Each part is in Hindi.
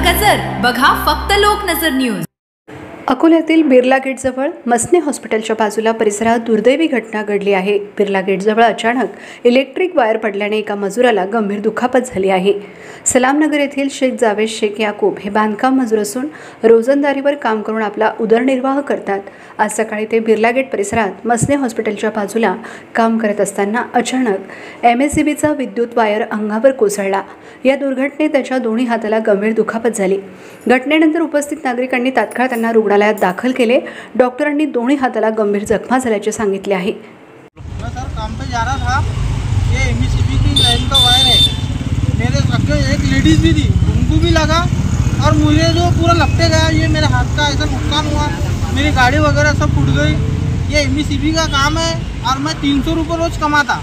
नजर बघा फक्त लोकनजर न्यूज। अकोल्यातील बिर्ला गेटजवळ मसने हॉस्पिटलच्या बाजूला परिसरात दुर्दैवी घटना घडली आहे। बिर्ला गेटजवळ अचानक इलेक्ट्रिक वायर पडल्याने एका मजुराला गंभीर दुखापत झाली आहे। सलामनगर येथील शेख जावेद शेख याकूब हे बांधकाम मजूर असून रोजंदारीवर काम करून आपला उदरनिर्वाह करतात। आज सकाळी ते बिर्ला गेट परिसरात मसने हॉस्पिटलच्या बाजूला काम करत असताना अचानक MSCBचा विद्युत वायर अंगावर कोसळला। या दुर्घटनेत त्याच्या दोन्ही हाताला गंभीर दुखापत झाली। घटनेनंतर उपस्थित नागरिकांनी तात्काळ त्यांना रुग्णालयात दाखल केले। डॉक्टरांनी दोन्ही हाताला गंभीर जखमा झाल्याचे सांगितले आहे। मैं सर काम पे जा रहा था, ये MSCB की लाइन का वायर है, मेरे साथ एक लेडीज भी थी, उनको भी लगा और मुझे जो पूरा लपटे गया। ये मेरे हाथ का ऐसा नुकसान हुआ, मेरी गाड़ी वगैरह सब फूट गई। ये MSCB का काम है और मैं 300 रुपये रोज कमाता।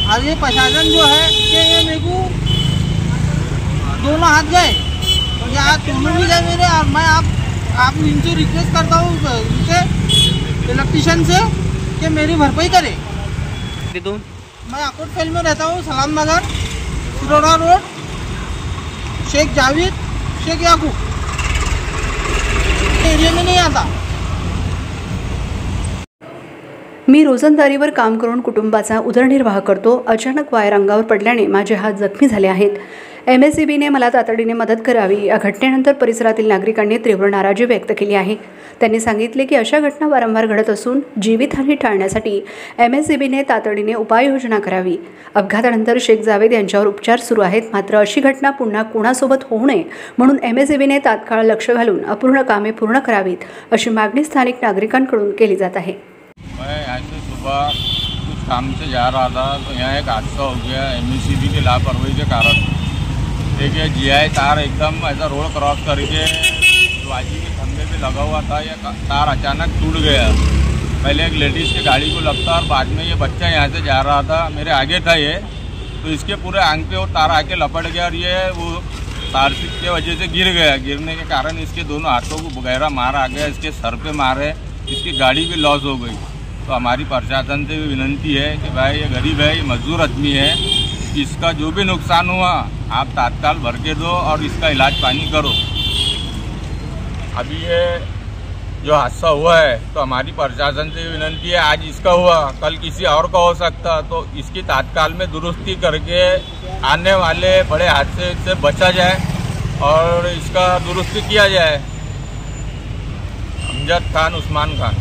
और ये प्रशासन जो है कि ये मेरे को दोनों हाथ गए, ये हाथ दोनों भी गए मेरे। और मैं आप इनसे रिक्वेस्ट करता हूँ, इनसे इलेक्ट्रिशियन से कि मेरी भरपाई करे। मैं अकोटफेल में रहता हूँ, सलाम नगर, सिरोड़ा रोड, शेख जावेद शेख याकूब एरिया में नहीं आता। मी रोजंदारीवर काम करून कुटुंबाचा उदरनिर्वाह करतो। अचानक वायर अंगावर पडल्याने माझे हात जखमी झाले आहेत। MSCBने मला तातडीने मदत करावी। या घटनेनंतर परिसरातील नागरिकांनी तीव्र नाराजी व्यक्त केली आहे। त्यांनी सांगितले की अशा घटना वारंवार घडत असून जीवितहानी टाळण्यासाठी MSCBने तातडीने उपाययोजना करावी। अपघातानंतर शेख जावेद यांच्यावर उपचार सुरू आहेत। मात्र अशी घटना पुन्हा कोणासोबत होऊ नये म्हणून MSCBने तात्काळ लक्ष घालून अपूर्ण कामे पूर्ण करावीत अशी मागणी स्थानिक नागरिकांकडून केली जात आहे। मैं ऐसे सुबह कुछ काम से जा रहा था तो यहाँ एक हादसा हो गया MSCB की लापरवाही के कारण। देखिए GI तार एकदम ऐसा रोड क्रॉस करके बाजी के खंभे पे लगा हुआ था, ये तार अचानक टूट गया। पहले एक लेडीज़ की गाड़ी को लगता और बाद में ये बच्चा यहाँ से जा रहा था, मेरे आगे था ये, तो इसके पूरे आंख पे वो तार आके लपट गया और ये वो तार की वजह से गिर गया। गिरने के कारण इसके दोनों हाथों को गहरा मार आ गया, इसके सर पे मार है, इसकी गाड़ी भी लॉस हो गई। तो हमारी प्रशासन से भी विनंती है कि भाई ये गरीब है, ये मजदूर आदमी है, इसका जो भी नुकसान हुआ आप तात्काल भर के दो और इसका इलाज पानी करो। अभी ये जो हादसा हुआ है तो हमारी प्रशासन से विनंती है, आज इसका हुआ कल किसी और का हो सकता, तो इसकी तात्काल में दुरुस्ती करके आने वाले बड़े हादसे से बचा जाए और इसका दुरुस्ती किया जाए। अमजद खान, उस्मान खान।